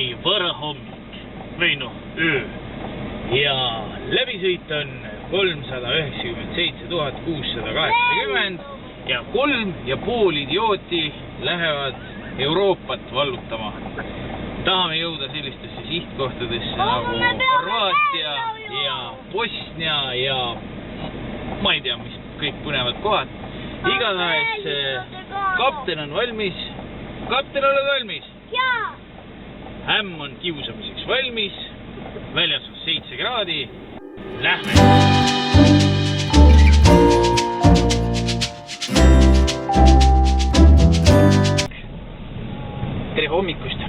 oli varahommik või noh, öö ja läbisõit on 397 680 ja 3,5 idiooti lähevad Euroopat vallutama. Tahame jõuda sellistesse sihtkohtadesse nagu Horvaatia ja Bosnia ja ma ei tea, mis kõik põnevad kohad. Igatahes kapten on valmis. Kapten, oled valmis? Jaa! Ämm on kiusamiseks valmis. Väljas on 7 kraadi. Lähme! Tere hommikust!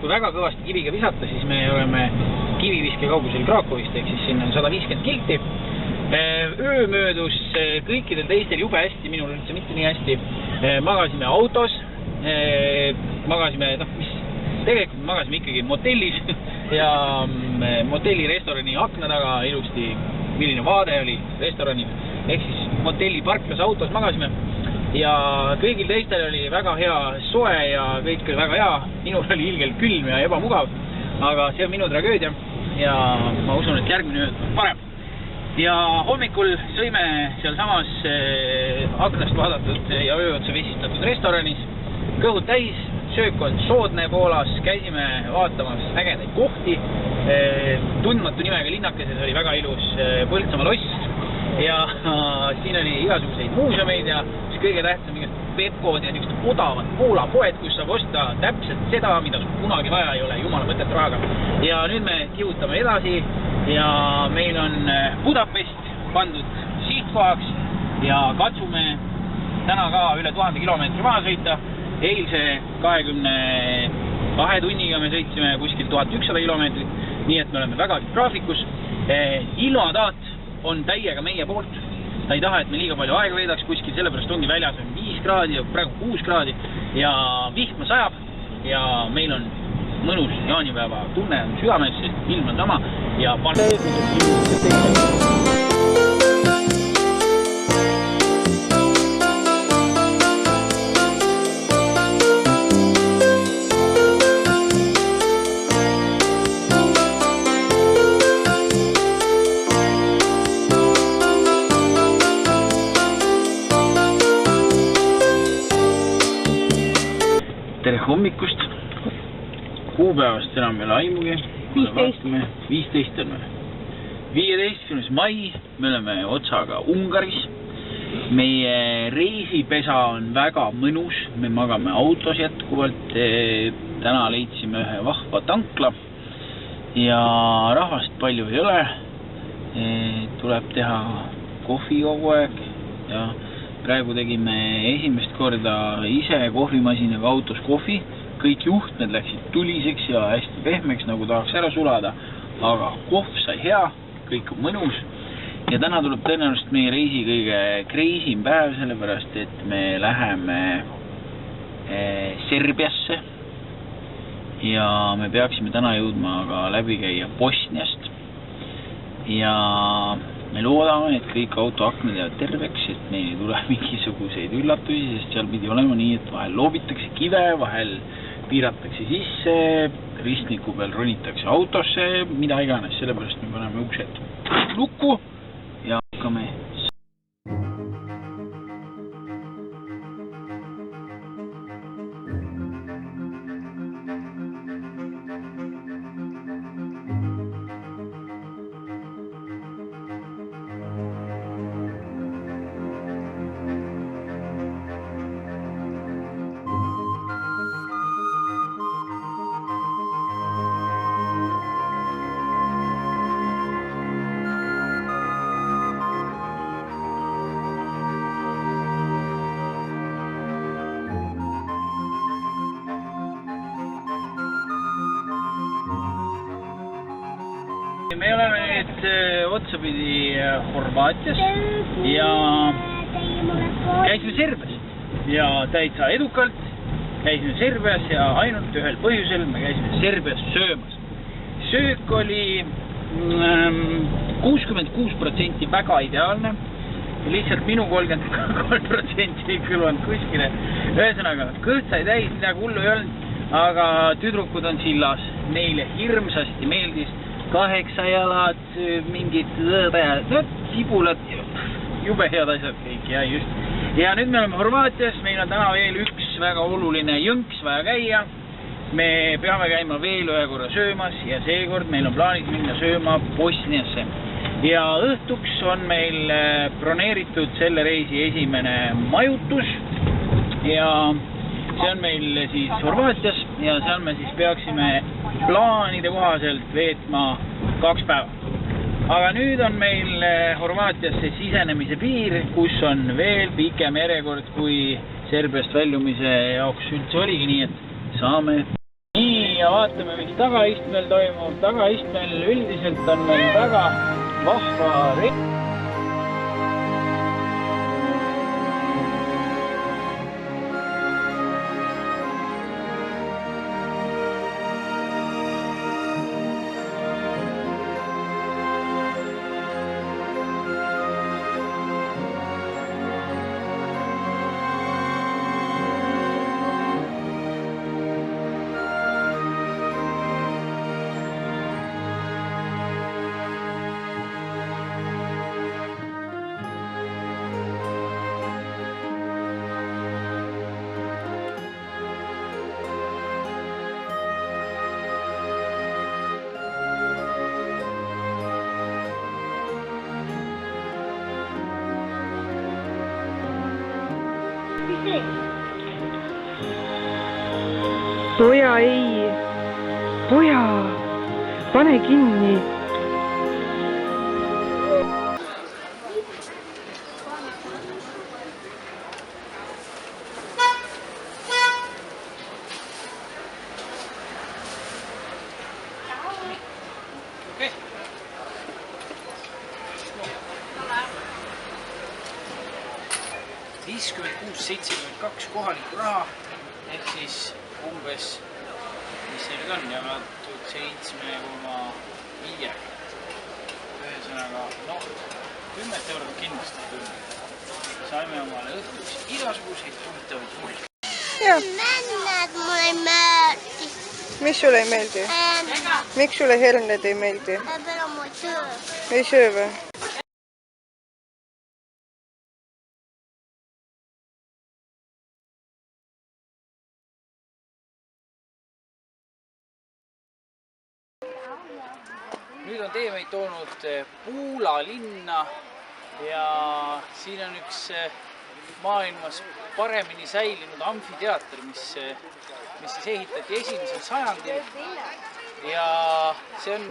Kui väga kõvasti kiviga visata, siis me oleme kiviviske kaugusel Krakowist, ehk siis sinna on 150 kilti. Öö möödus kõikidel teistel jube hästi, minul üldse mitte nii hästi. Magasime autos, tegelikult magasime ikkagi motellis ja motelli restorani akna taga ilusti, milline vaade oli restorani, ehk siis motelli parklas autos magasime ja kõigil teistel oli väga hea soe ja kõik oli väga hea. Minul oli ilgelt külm ja ebamugav, aga see on minu tragöödia ja ma usun, et järgmine öö on parem. Ja hommikul sõime seal samas aknast vaadatud ja ööotsa vesistatud restoranis. Kõhud täis, söök on soodne Poolas, käisime vaatamas ägedaid kohti. Tundmatu nimega linnakeses oli väga ilus Põltsamaa loss ja siin oli igasuguseid muuseumeid ja kõige tähtsam Pepkod ja niisugused odavad Poola poed, kus saab osta täpselt seda, mida sul kunagi vaja ei ole, jumala mõtet rahaga. Ja nüüd me kihutame edasi ja meil on Budapest pandud sihtkohaks ja katsume täna ka üle 1000 kilomeetri maha sõita. Eilse 22 tunniga me sõitsime kuskil 1100 kilomeetrit, nii et me oleme väga graafikus. Ilmataat on täiega meie poolt. Ta ei taha, et me liiga palju aega veedaks kuskil, sellepärast ongi väljas on 5 kraadi ja praegu 6 kraadi ja vihma sajab ja meil on mõnus jaanipäeva tunne on südames, sest ilm on sama ja tere hommikust. Kuupäevast enam veel aimugi. 15 on meil. 15. mai, me oleme otsaga Ungaris. Meie reisipesa on väga mõnus, me magame autos jätkuvalt. Täna leidsime ühe vahva tankla ja rahvast palju ei ole. Tuleb teha kohvi kogu aeg ja praegu tegime esimest korda ise kohvimasinaga autos kohvi. Kõik juhtmed läksid tuliseks ja hästi pehmeks, nagu tahaks ära sulada. Aga kohv sai hea, kõik on mõnus. Ja täna tuleb tõenäoliselt meie reisi kõige kreisim päev, sellepärast et me läheme Serbiasse. Ja me peaksime täna jõudma ka läbi käia Bosniast. Ja me loodame, et kõik autoaknad jäävad terveks, et meil ei tule mingisuguseid üllatusi, sest seal pidi olema nii, et vahel loobitakse kive, vahel piiratakse sisse, ristniku peal ronitakse autosse, mida iganes, sellepärast me paneme uksed lukku ja hakkame. Me oleme nüüd otsapidi Horvaatias ja käisime Serbias ja täitsa edukalt käisime Serbias ja ainult ühel põhjusel me käisime Serbias söömas. Söök oli 66% väga ideaalne, lihtsalt minu 33% ei kõlvanud kuskile. Ühesõnaga, kõht sai täis, midagi hullu ei olnud. aga tüdrukud on sillas. Neile hirmsasti meeldis 8 jalad, mingid tibulad, jube head asjad kõik ja just. Ja nüüd me oleme Horvaatias, meil on täna veel üks väga oluline jõnks vaja käia. Me peame käima veel ühe korra söömas ja seekord meil on plaanis minna sööma Bosniasse. Ja õhtuks on meil broneeritud selle reisi esimene majutus ja see on meil siis Horvaatias ja seal me siis peaksime plaanide kohaselt veetma 2 päeva. Aga nüüd on meil Horvaatiasse sisenemise piir, kus on veel pikem järjekord kui Serbiast väljumise jaoks üldse oligi, nii et saame. Nii ja vaatame, mis tagaistmel toimub. Tagaistmel üldiselt on meil väga vahva reis. Poja ei, poja, pane kinni. Okay. 56,72 kohalikku raha ehk siis umbes, mis see nüüd on, jagatud 7,5. Ühesõnaga, 10 eurot kindlasti küll. Saime omale õhtuks igasuguseid huvitavaid mulje. Herned mulle ei meeldi. Mis sulle ei meeldi? Miks sulle herned ei meeldi? Peale mu töö. Ei söö või? Nüüd on tee meid toonud Puula linna ja siin on üks maailmas paremini säilinud amfiteater, mis siis ehitati 1. sajandil ja see on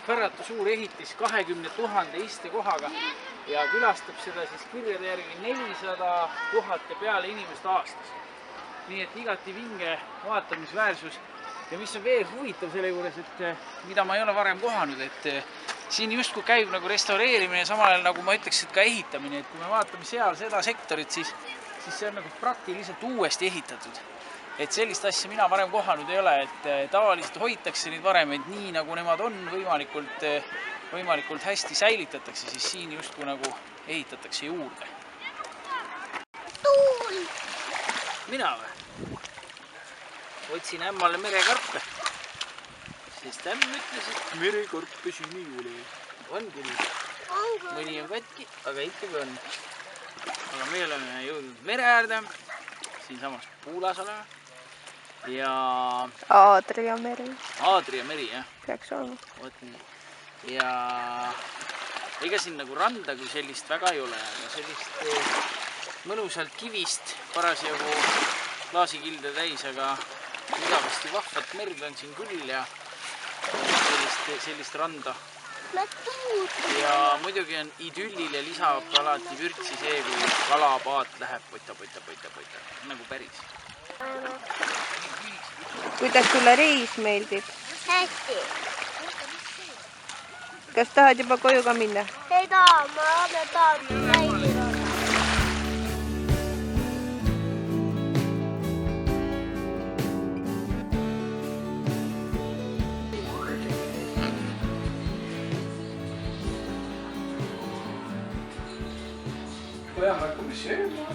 päratu suur ehitis 20 000 istekohaga ja külastab seda siis kirjade järgi 400 000 ja peale inimest aastas. Nii et igati vinge vaatamisväärsus. Ja mis on veel huvitav selle juures, et mida ma ei ole varem kohanud, et siin justkui käib nagu restaureerimine ja samal ajal nagu ma ütleks, et ka ehitamine, et kui me vaatame seal seda sektorit, siis see on nagu praktiliselt uuesti ehitatud. Et sellist asja mina varem kohanud ei ole, et tavaliselt hoitakse neid varemeid nii, nagu nemad on, võimalikult hästi säilitatakse, siis siin justkui nagu ehitatakse juurde. Tuul! Mina või? Otsin ämmale merekarpe, sest ämm ütles, et merekarpe siin ei ole. Ongi nüüd. Mõni on katki, aga ikkagi on. Aga me oleme jõudnud mere äärde, siinsamas Puulas oleme. Ja Aadria meri. Aadria meri, jah. Peaks olema. Ja ega siin nagu randa kui sellist väga ei ole, aga sellist mõnusalt kivist parasjagu klaasikilde täis, aga mugavasti vahvat merd on siin küll ja sellist randa. Ja muidugi on idüllile lisab alati vürtsi see, kui kalapaat läheb poita, nagu päris. Kuidas sulle reis meeldib? Hästi. Kas tahad juba koju ka minna? Ei taha, ma tahan näidata. Pojad hakkame sööma.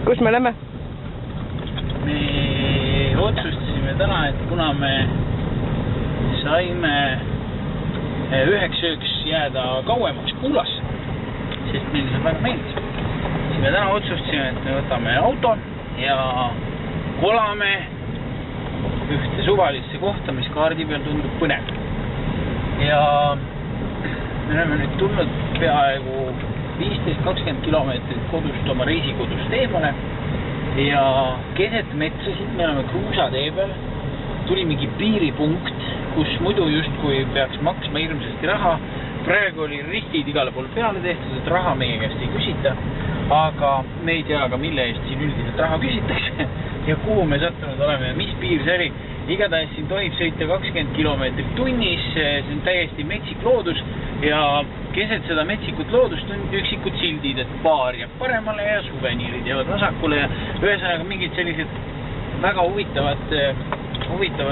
Kus me lähme? Me otsustasime täna, et kuna me saime üheks ööks jääda kauemaks Puulasse, sest meile see väga meeldis, siis me täna otsustasime, et me võtame auto ja kolame ühte suvalisse kohta, mis kaardi peal tundub põnev. Ja me oleme nüüd tulnud peaaegu 15-20 kilomeetrit kodust oma reisikodust eemale ja keset metsasid me oleme kruusatee peal. Tuli mingi piiripunkt, kus muidu justkui peaks maksma hirmsasti raha. Praegu oli ristid igale pool peale tehtud, et raha meie käest ei küsita, aga me ei tea ka mille eest siin üldiselt raha küsitakse ja kuhu me sattunud oleme ja mis piir see oli. Igatahes siin tohib sõita 20 kilomeetrit tunnis, see on täiesti metsik loodus ja keset seda metsikut loodust on üksikud sildid, et baar jääb paremale ja suveniirid jäävad vasakule ja ühesõnaga mingid sellised väga huvitavad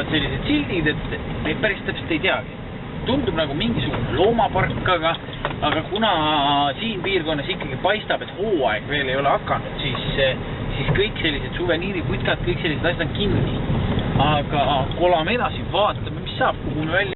sellised sildid, et neid päris täpselt ei teagi. Tundub nagu mingisugune loomapark, aga kuna siin piirkonnas ikkagi paistab, et hooaeg veel ei ole hakanud, siis kõik sellised suveniiriputkad, kõik sellised asjad on kinni. Aga kolame edasi, vaatame, mis saab, kuhu me välja.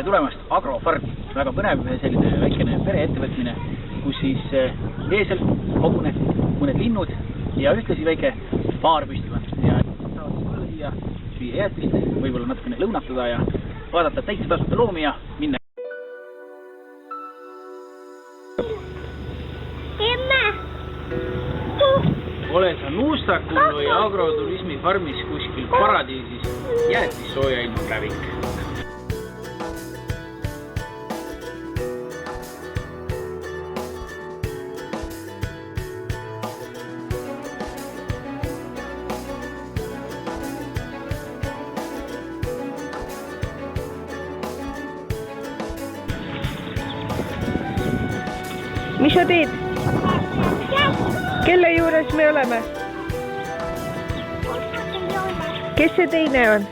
Tulemast Agrofarm, väga põnev selline väikene pereettevõtmine, kus siis eesel, hobune, mõned linnud ja ühtlasi väike baar püstivad ja saavad tulla siia, süüa jäätist, võib-olla natukene lõunatada ja vaadata täitsa tasuta loomi ja minna. Ole sa Nuustakul või agroturismi farmis kuskil paradiisis jäätis sooja ilma lävik. Mis sa teed? Kelle juures me oleme? Kes see teine on?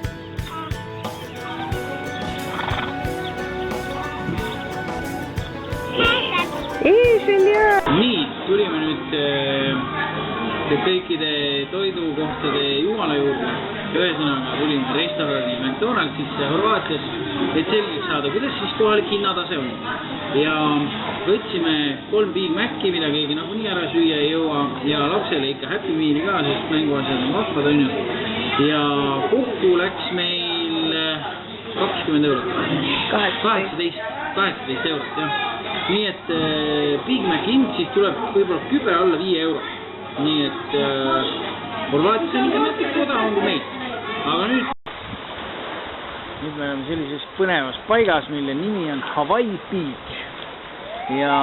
Eesel ja... Nii, tulime nüüd kõikide toidukohtade jumala juurde. Ühesõnaga tulime restorani McDonaldsisse Horvaatias, et selgeks saada, kuidas siis kohalik hinnatase on. Ja võtsime 3 Big Maci, mida keegi nagunii ära süüa ei jõua ja lapsele ikka Happy Meali ka, sest mänguasjad on vahvad on ju. Ja kokku läks meil 20 eurot. 18 eurot, jah. Nii et Big Mac hind siis tuleb võib-olla kübe alla 5 euro. Nii et Horvaatias on ikka natuke odavam kui meil. Aga nüüd me oleme sellises põnevas paigas, mille nimi on Hawaii Beach. Ja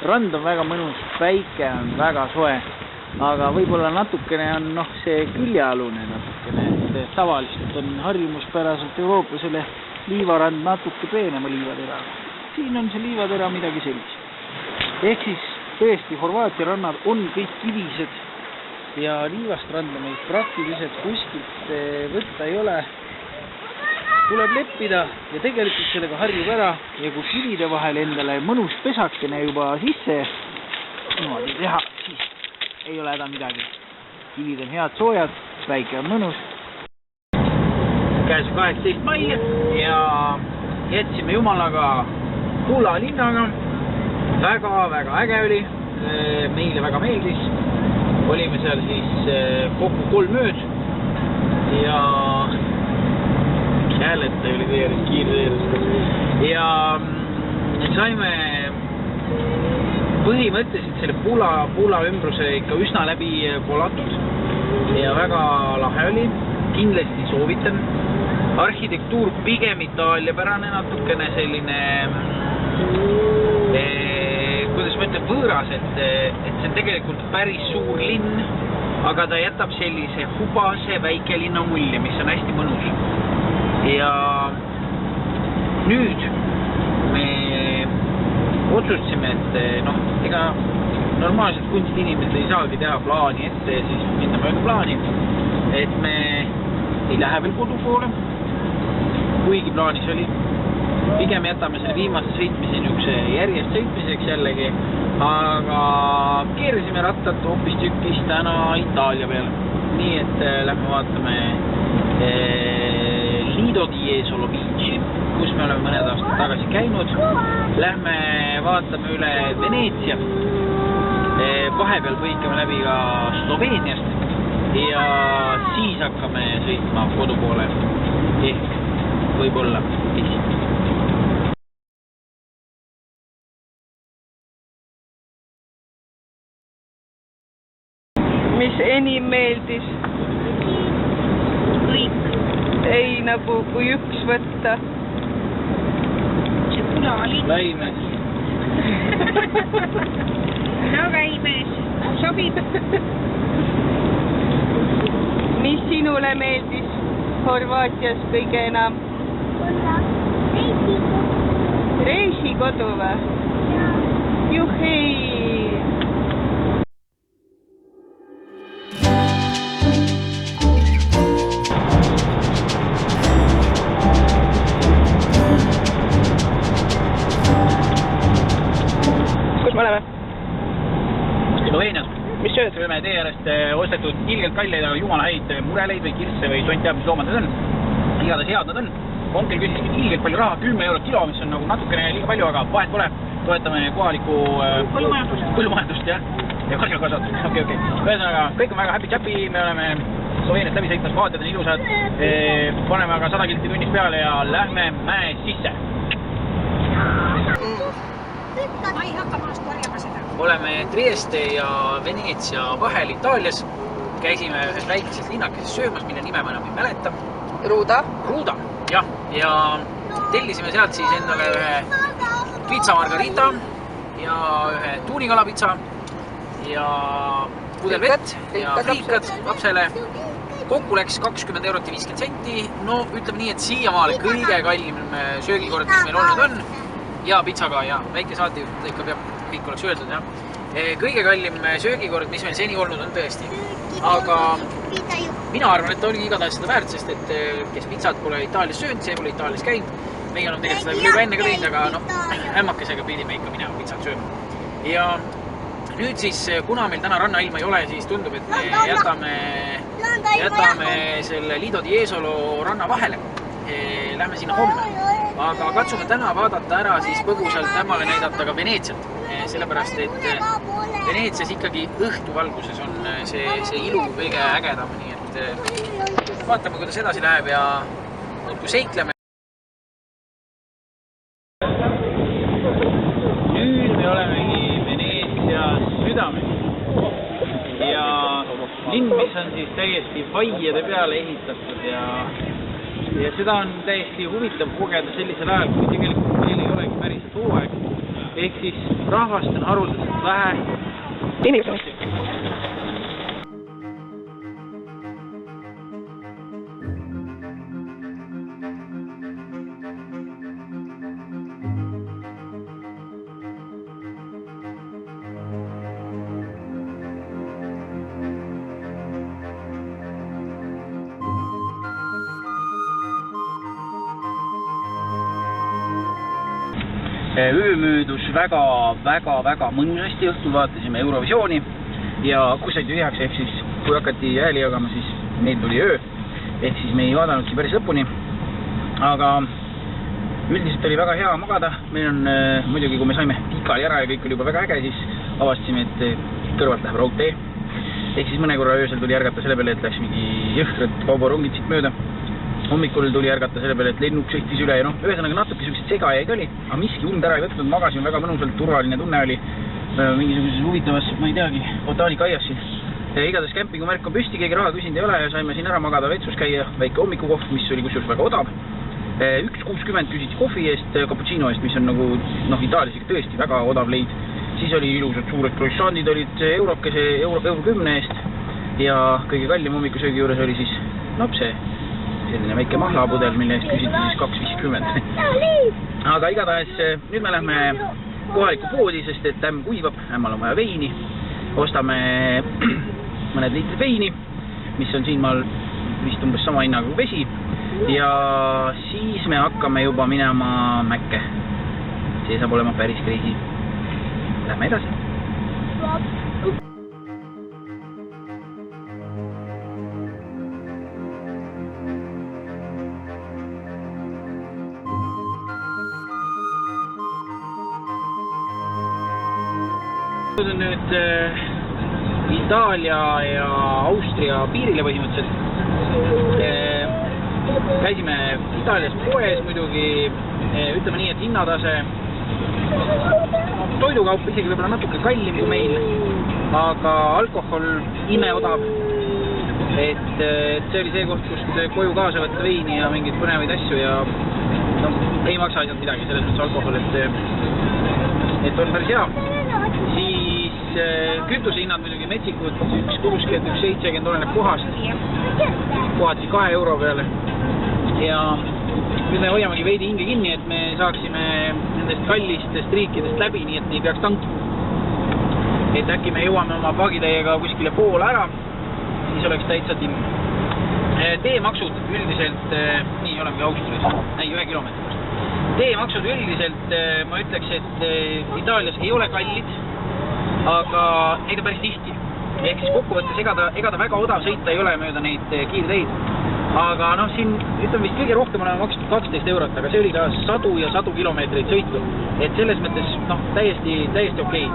rand on väga mõnus, päike on väga soe, aga võib-olla natukene on see küljealune natukene, et tavaliselt on harjumuspäraselt Euroopa selle liivarand natuke peenema liivateraga. Siin on see liivatera midagi sellist. Ehk siis tõesti Horvaatia rannad on kõik kivised ja liivast randa meil praktiliselt kuskilt võtta ei ole. Tuleb leppida ja tegelikult sellega harjub ära ja kui kivide vahel endale mõnus pesakene juba sisse niimoodi teha, siis ei ole häda midagi. Kivid on head soojad, väike on mõnus. Käes 18 mai ja jätsime jumalaga Puula linnaga. Väga äge oli, meile väga meeldis. Olime seal siis kokku 3 ööd ja hääleta oli teeris, kiirteeris. Ja saime põhimõtteliselt selle Puula ümbruse ikka üsna läbi polatud ja väga lahe oli, kindlasti soovitan. Arhitektuur pigem itaaliapärane, natukene selline, võõras, et see on tegelikult päris suur linn, aga ta jätab sellise hubase väikelinna mulje, mis on hästi mõnus. Ja nüüd me otsustasime, et ega normaalselt kunstinimesed ei saagi teha plaani ette ja siis minna mööda plaani, et me ei lähe veel kodu poole, kuigi plaanis oli. Pigem jätame selle viimase sõitmise niisuguse järjest sõitmiseks jällegi, aga keerisime rattat hoopis tükis täna Itaalia peal. Nii et lähme vaatame Lido di Jesolo Beachi, kus me oleme mõned aastad tagasi käinud. Lähme vaatame üle Veneetsia. Vahepeal põikame läbi ka Sloveeniast ja siis hakkame sõitma kodu poole ehk võib-olla vist. Mis enim meeldis? Kõik. Ei nagu kui üks võtta. See punalind. Läimes. No Läimes. Sobib. Mis sinule meeldis Horvaatias kõige enam? Reisikodu või? Juhei! Kus me oleme? Sloveenias. Mis sööd? Sööme tee äärest ostetud ilgelt kalleid, aga jumala häid mureleid või kirsse või tont teab, mis loomad need on. Igades head nad on. Onkel küsis ilgelt palju raha, 10 eurot kilo, mis on nagu natukene liiga palju, aga vahet pole. Toetame kohalikku põllumajandust ja karjakasvatust. Okay. Ühesõnaga, kõik on väga happy-chappy, me oleme Sloveeniast läbi sõitmas, vaatad on ilusad. Paneme aga 100 kilti tunnis peale ja lähme mäe sisse. Ma ei hakka maast korjama seda. Oleme Trieste ja Veneetsia vahel Itaalias. Käisime ühes väikeses linnakeses söömas, mille nime ma enam ei mäleta. Ruuda? Ruuda, jah. Ja tellisime sealt siis endale ühe pizza margarita ja ühe tuunikalapizza ja pudel vett ja friikad lapsele. Kokku läks 20 eurot ja 50 senti. No ütleme nii, et siiamaale kõige kallim söögikord, mis meil olnud on. Ja pizzaga ja väike saatejuht ikka peab kõik oleks öeldud, jah. Kõige kallim söögikord, mis meil seni olnud on tõesti. Aga mina arvan, et ta oli igatahes seda väärt, sest et kes pizzat pole Itaalias söönud, see pole Itaalias käinud. Meie oleme tegelikult seda juba enne ka teinud, aga ämmakesega pidime ikka minema pizzat sööma. Ja nüüd siis, kuna meil täna rannailma ei ole, siis tundub, et me jätame selle Lido di Jesolo ranna vahele. Lähme sinna homme. Aga katsume täna vaadata ära siis põgusalt tämmale näidata ka Veneetsiat. Sellepärast, et Veneetsias ikkagi õhtuvalguses on see ilu kõige ägedam. Nii et vaatame, kuidas edasi läheb ja muudku seikleme. Nüüd me olemegi Veneetsia südames. Ja linn, mis on siis täiesti vaiede peale ehitatud ja seda on täiesti huvitav kogeda sellisel ajal, kui tegelikult meil ei olegi päriselt hooaeg. Ehk siis rahvast on haruldaselt vähe. Inimesed. Öö möödus väga mõnusasti, õhtul vaatasime Eurovisiooni ja kui said tühjaks, ehk siis kui hakati hääli jagama, siis meil tuli öö, ehk siis me ei vaadanudki päris lõpuni, aga üldiselt oli väga hea magada. Meil on muidugi, kui me saime pikali ära ja kõik oli juba väga äge, siis avastasime, et kõrvalt läheb raudtee, ehk siis mõne korra öösel tuli ärgata selle peale, et läks mingi jõhkrad kaubarongid siit mööda. Hommikul tuli ärgata selle peale, et lennuk sõitis üle ja ühesõnaga natuke sellised segajaid oli, aga miski und ära ei võtnud, magasime väga mõnusalt, turvaline tunne oli mingisuguses huvitavas, ma ei teagi, botaanikaaias siin. Igatahes kämpingumärk on püsti, keegi raha küsinud ei ole ja saime siin ära magada, vetsus käia, väike hommikukohv, mis oli kusjuures väga odav. 1,60 küsiti kohvi eest, cappuccino eest, mis on nagu Itaalias ikka tõesti väga odav leid. siis oli ilusad suured croissantid olid eurokese, euro 10 eest ja kõige kallim hommikusöögi juures oli siis see selline väike mahlapudel, mille eest küsiti siis 2,50. Aga igatahes nüüd me lähme kohalikku poodi, sest et ämm kuivab, ämmal on vaja veini. Ostame mõned liitrid veini, mis on siinmaal vist umbes sama hinnaga kui vesi. Ja siis me hakkame juba minema Mäkke. See saab olema päris crazy. Lähme edasi. Nüüd Itaalia ja Austria piirile põhimõtteliselt. Käisime Itaalias poes muidugi, ütleme nii, et hinnatase toidukaup isegi võib-olla natuke kallim kui meil, aga alkohol imeodav. Et see oli see koht, kust koju kaasa võtta veini ja mingeid põnevaid asju ja ei maksa asjad midagi, selles mõttes alkohol, et on päris hea. Siis kütusehinnad muidugi metsikud, 1,60, 1,70 oleneb kohast, kohati 2 euro peale. Ja nüüd me hoiamegi veidi hinge kinni, et me saaksime nendest kallistest riikidest läbi, nii et ei peaks tankima. Et äkki me jõuame oma pagitäiega kuskile poole ära, siis oleks täitsa timm. Teemaksud üldiselt, nii olemegi Austrias, 1 kilomeetri. Teemaksud üldiselt, ma ütleks, et Itaalias ei ole kallid, aga neid on päris tihti. Ehk siis kokkuvõttes ega ta väga odav sõita ei ole mööda neid kiirteid. Aga siin ütleme vist kõige rohkem oleme makstud 12 eurot, aga see oli ka sadu ja sadu kilomeetreid sõitu. Et selles mõttes täiesti okei.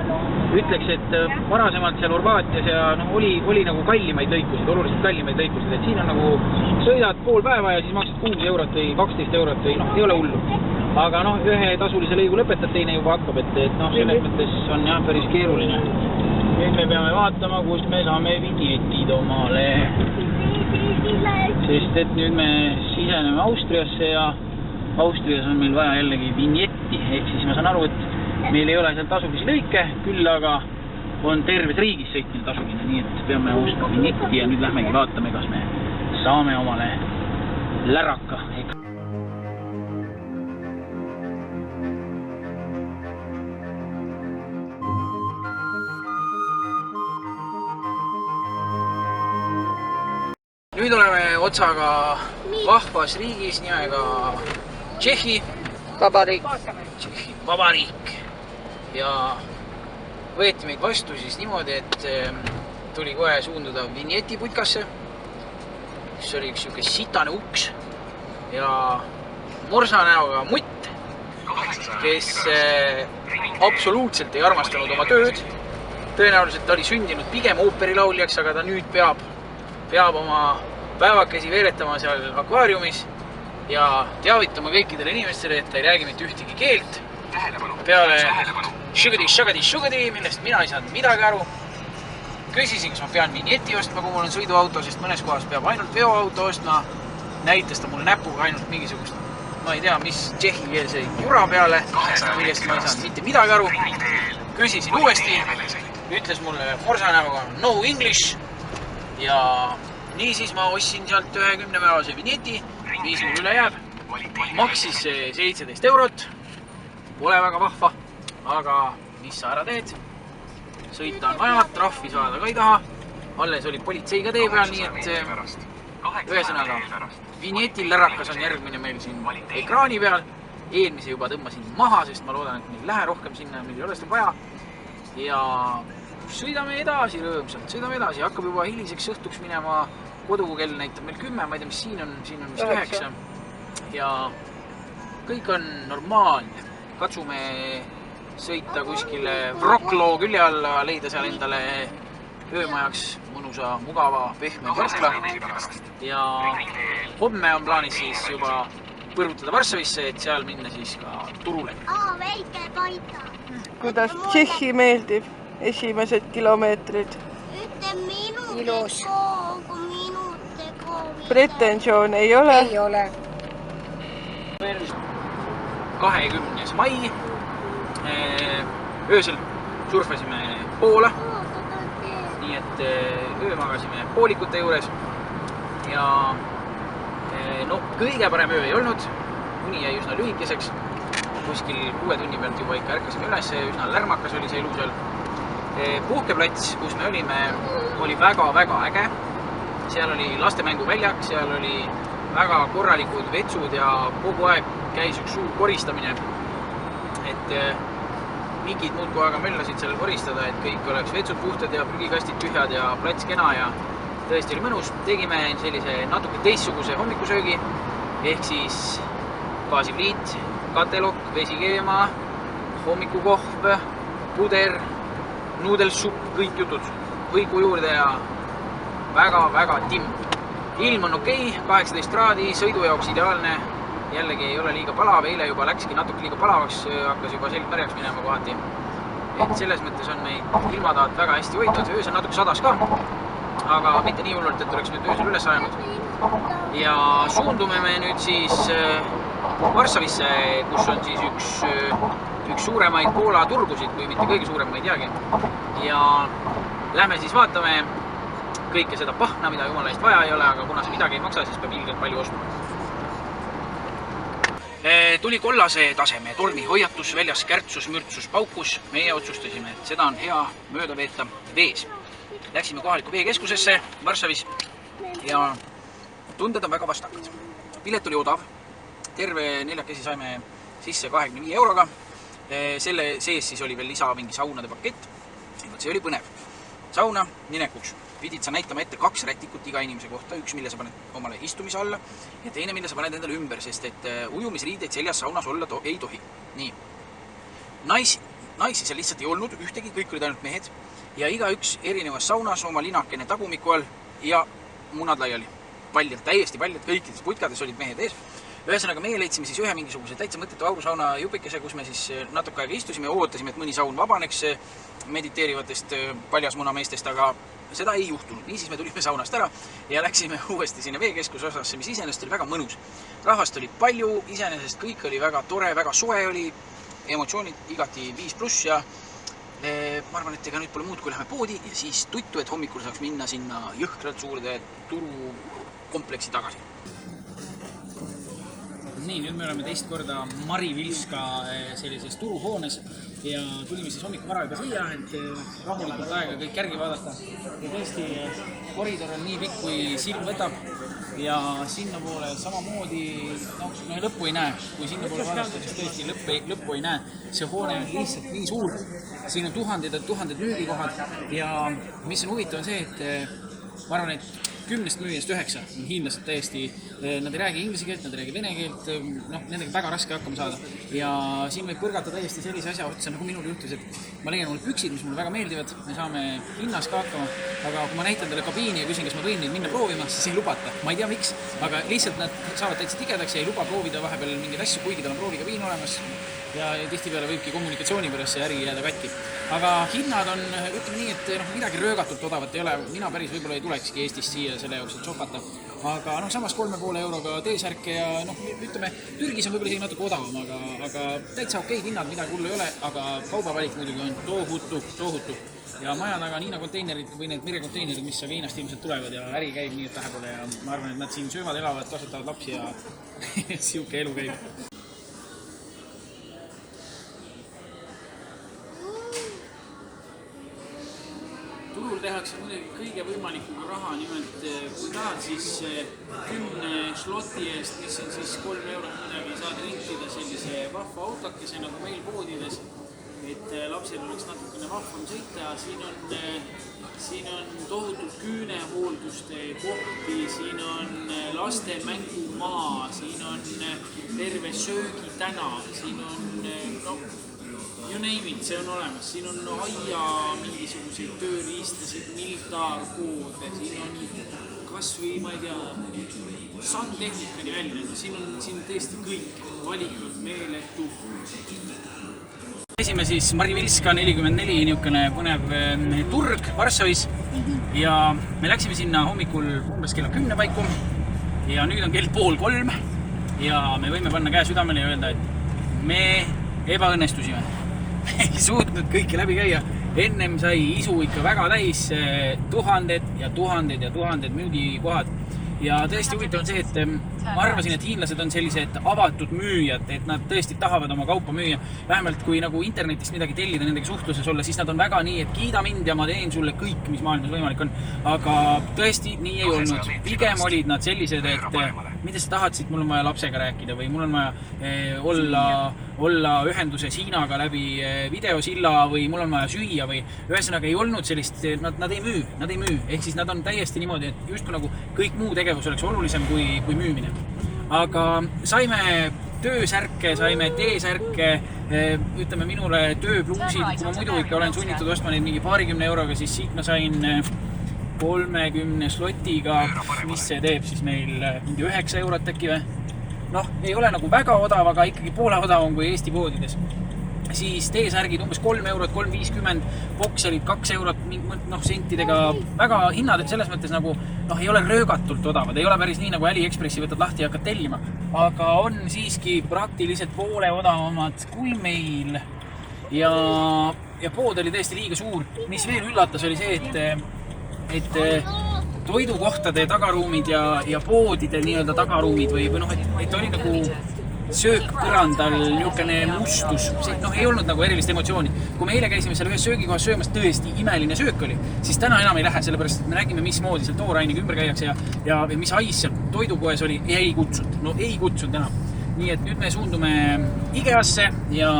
Ütleks, et varasemalt seal Horvaatias ja oli nagu kallimaid lõikusid, oluliselt kallimaid lõikusid. Et siin on nagu sõidad pool päeva ja siis maksad 6 eurot või 12 eurot või ei ole hullu. Aga ühe tasulise lõigu lõpetad, teine juba hakkab, et selles mõttes on jah päris keeruline. Nüüd me peame vaatama, kust me saame vinjetid omale. Sest et nüüd me siseneme Austriasse ja Austrias on meil vaja jällegi vinjetti. Ehk siis ma saan aru, et meil ei ole seal tasulisi lõike, küll aga on terves riigis sõitmine tasuline. Nii et peame ostma vinjetti ja nüüd lähmegi vaatame, kas me saame omale läraka. Nüüd oleme otsaga vahvas riigis nimega Tšehhi Vabariik ja võeti meid vastu siis niimoodi, et tuli kohe suunduda vinjetiputkasse, kus oli üks siuke sitane uks ja morsanäoga mutt, kes absoluutselt ei armastanud oma tööd. Tõenäoliselt ta oli sündinud pigem ooperilauljaks, aga ta nüüd peab oma päevakesi veeretama seal akvaariumis ja teavitama kõikidele inimestele, et ta ei räägi mitte ühtegi keelt. Peale šugadi, millest mina ei saanud midagi aru. Küsisin, kas ma pean vinjeti ostma, kui mul on sõiduauto, sest mõnes kohas peab ainult veoauto ostma. Näitas ta mulle näpuga ainult mingisugust, ma ei tea, mis tšehhikeelse jura peale, millest ma ei saanud mitte midagi aru. Küsisin uuesti, ütles mulle morsanäoga no English ja nii siis ma ostsin sealt 10-päevase vinjeti, 5 mul üle jääb, maksis 17 eurot, pole väga vahva, aga mis sa ära teed, sõita on vaja, trahvi saada ka ei taha, alles oli politsei ka tee peal, nii et ühesõnaga vinjetil lärrakas on järgmine meil siin ekraani peal, eelmise juba tõmbasin maha, sest ma loodan, et meil ei lähe rohkem sinna, meil ei ole seda vaja ja sõidame edasi rõõmsalt, hakkab juba hiliseks õhtuks minema, kodukell näitab meil 10, ma ei tea, mis siin on vist 9 ja kõik on normaalne. Katsume sõita kuskile Wroclaw külje alla, leida seal endale öömajaks mõnusa, mugava, pehme parkla ja homme on plaanis siis juba põrutada Varssavisse, et seal minna siis ka turule. Väike paita. Kuidas Tšehhi meeldib? Esimesed kilomeetrid. Ilus. Pretensioon ei ole? Ei ole. 20. mai öösel surfasime Poola, nii et öö magasime poolikute juures ja no kõige parem öö ei olnud, uni jäi üsna lühikeseks, kuskil 6 tunni pealt juba ikka ärkasime üles, üsna lärmakas oli see elu seal. Puhkeplats, kus me olime, oli väga-väga äge, seal oli lastemänguväljak, seal oli väga korralikud vetsud ja kogu aeg käis üks suur koristamine, et mingid muud kohaga möllasid sellel koristada, et kõik oleks vetsud puhtad ja prügikastid tühjad ja plats kena ja tõesti oli mõnus. Tegime sellise natuke teistsuguse hommikusöögi, ehk siis gaasipliit, katelokk, vesikeema, hommikukohv, puder, nuudelsupp, kõik jutud võiku juurde ja väga-väga timm. Ilm on okei, 18 kraadi, sõidu jaoks ideaalne, jällegi ei ole liiga palav, eile juba läkski natuke liiga palavaks, hakkas juba selg märjaks minema kohati. Et selles mõttes on meid ilmataat väga hästi hoitud, öösel natuke sadas ka, aga mitte nii hullult, et oleks nüüd öösel üles ajanud. Ja suundume me nüüd siis Varssavisse, kus on siis üks suuremaid Poola turgusid, kui mitte kõige suurem, ma ei teagi. Ja lähme siis vaatame kõike seda pahna, mida jumala eest vaja ei ole, aga kuna see midagi ei maksa, siis peab ilgelt palju ostma. Tuli kollase taseme tormihoiatus, väljas kärtsus, mürtsus, paukus. Meie otsustasime, et seda on hea mööda veeta vees. Läksime kohalikku veekeskusesse Varssavis ja tunded on väga vastakad. Pilet oli odav, terve neljakesi saime sisse 25 euroga. Selle sees siis oli veel lisa mingi saunade pakett. See oli põnev. Sauna minekuks pidid sa näitama ette 2 rätikut iga inimese kohta, üks, mille sa paned omale istumise alla ja teine, mille sa paned endale ümber, sest et ujumisriideid seljas saunas olla ei tohi. Nii. Naisi seal lihtsalt ei olnud ühtegi, kõik olid ainult mehed ja igaüks erinevas saunas oma linakene tagumiku all ja munad laiali. Paljalt, täiesti paljalt, kõikides putkades olid mehed ees. Ühesõnaga, meie leidsime siis ühe mingisuguse täitsa mõttetu aurusauna jupikese, kus me siis natuke aega istusime ja ootasime, et mõni saun vabaneks mediteerivatest paljasmunameestest, aga seda ei juhtunud. Niisiis me tulime saunast ära ja läksime uuesti sinna veekeskuse osasse, mis iseenesest oli väga mõnus. Rahvast oli palju, iseenesest kõik oli väga tore, väga soe oli, emotsioonid igati 5+ ja ma arvan, et ega nüüd pole muud, kui lähme poodi ja siis tuttu, et hommikul saaks minna sinna jõhkralt suurde turukompleksi tagasi. Nii, nüüd me oleme teist korda Marivilska sellises turuhoones ja tulime siis hommikul vara juba siia, et rahulikult aega kõik järgi vaadata. Ja tõesti, koridor on nii pikk, kui silm võtab ja sinna poole samamoodi, lõppu ei näe. Kui sinna poole vaadata, siis tõesti lõppu ei näe. See hoone on lihtsalt nii suur. Siin on tuhanded müügikohad ja mis on huvitav on see, et ma arvan, et 10 müüjast 9 on hiinlased täiesti, nad ei räägi inglise keelt, nad ei räägi vene keelt, nendega väga raske hakkama saada. Ja siin võib põrgata täiesti sellise asja otsa, nagu minul juhtus, et ma leian mulle püksid, mis mulle väga meeldivad, me saame hinnas ka hakkama, aga kui ma näitan talle kabiini ja küsin, kas ma võin neid minna proovima, siis ei lubata. Ma ei tea miks, aga lihtsalt nad saavad täitsa tigedaks ja ei luba proovida vahepeal mingeid asju, kuigi tal on proovikabiin olemas ja tihtipeale võibki kommunikatsiooni pärast see äri jääda katki. Aga hinnad on, ütleme nii, et midagi röögatult odavat ei ole, mina päris võib-olla ei tulekski Eestist siia selle jaoks, et shoppata. Aga samas 3,5 euroga T-särke ja ütleme, Türgis on võib-olla natuke odavam, aga täitsa okei hinnad, midagi hullu ei ole, aga kaubavalik muidugi on tohutu. Ja maja taga Niina konteinerid või need merekonteinerid, mis aga Hiinast ilmselt tulevad ja äri käib nii, et lähebole ja ma arvan, et nad siin söövad, elavad, kasvatavad lapsi ja siuke elu käib. Turul tehakse muidugi kõige võimalikuga raha, nimelt kui tahad, siis 10 sloti eest, mis on siis 3 eurot midagi, saad rentida sellise vahva autokese nagu meil poodides, et lapsel oleks natukene vahvam sõita. Siin on tohutult küünehoolduste kohti, siin on laste mängumaa, siin on terve söögitänav, siin on you name it, see on olemas. Siin on aia mingisuguseid tööriistasid, miltaarkoode, siin on kas või, ma ei tea, sandtehnikani välja. Siin on tõesti kõik valikud meeletu. Käisime siis Marivilska 44 niisugune põnev turg Varssavis ja me läksime sinna hommikul umbes kella 10 paiku ja nüüd on kell 2:30 ja me võime panna käe südamele ja öelda, et me ebaõnnestusime. Ei suutnud kõike läbi käia ennem sai isu ikka väga täis, tuhanded ja tuhanded ja tuhanded müügikohad. Ja tõesti huvitav on see, et ma arvasin, et hiinlased on sellised avatud müüjad, et nad tõesti tahavad oma kaupa müüa. Vähemalt kui nagu internetist midagi tellida, nendega suhtluses olla, siis nad on väga nii, et kiida mind ja ma teen sulle kõik, mis maailmas võimalik on. Aga tõesti nii ei olnud. Pigem olid nad sellised, et mida sa tahad siit, mul on vaja lapsega rääkida või mul on vaja olla ühenduses Hiinaga läbi videosilla või mul on vaja süüa või ühesõnaga ei olnud sellist, nad ei müü. Ehk siis nad on täiesti niimoodi, et just nagu kõik muu tegevus oleks olulisem kui müümine. Aga saime töösärke, saime teesärke, ütleme minule tööpluusid, kui ma muidu ikka olen sunnitud ostma neid mingi 20 euroga, siis siit ma sain 30 slotiga, mis see teeb siis meil mingi 9 eurot äkki või? Noh, ei ole nagu väga odav, aga ikkagi poole odavam kui Eesti poodides. Siis teesärgid umbes 3 eurot, 3,50, bokserid 2 eurot sentidega. Väga hinnad selles mõttes nagu ei ole röögatult odavad, ei ole päris nii nagu AliExpressi võtad lahti ja hakkad tellima. Aga on siiski praktiliselt poole odavamad kui meil. Ja pood oli tõesti liiga suur. Mis veel üllatas oli see, et toidukohtade tagaruumid ja poodide nii-öelda tagaruumid või et oli nagu söökkõrandal niisugune mustus, ei olnud nagu erilist emotsiooni. Kui me eile käisime seal ühes söögikohas söömas, tõesti imeline söök oli, siis täna enam ei lähe, sellepärast et me nägime, mismoodi seal toorainiga ümber käiakse ja mis hais seal toidukoes oli, ei kutsunud enam. Nii et nüüd me suundume IKEA-sse ja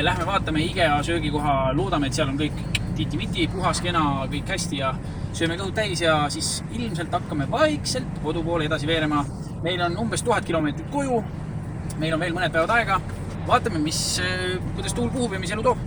lähme vaatame IKEA söögikoha, loodame, et seal on kõik titi-miti, puhas, kena, kõik hästi ja sööme kõhud täis ja siis ilmselt hakkame vaikselt kodu poole edasi veerema. Meil on umbes 1000 kilomeetrit koju, meil on veel mõned päevad aega, vaatame, kuidas tuul puhub ja mis elu toob.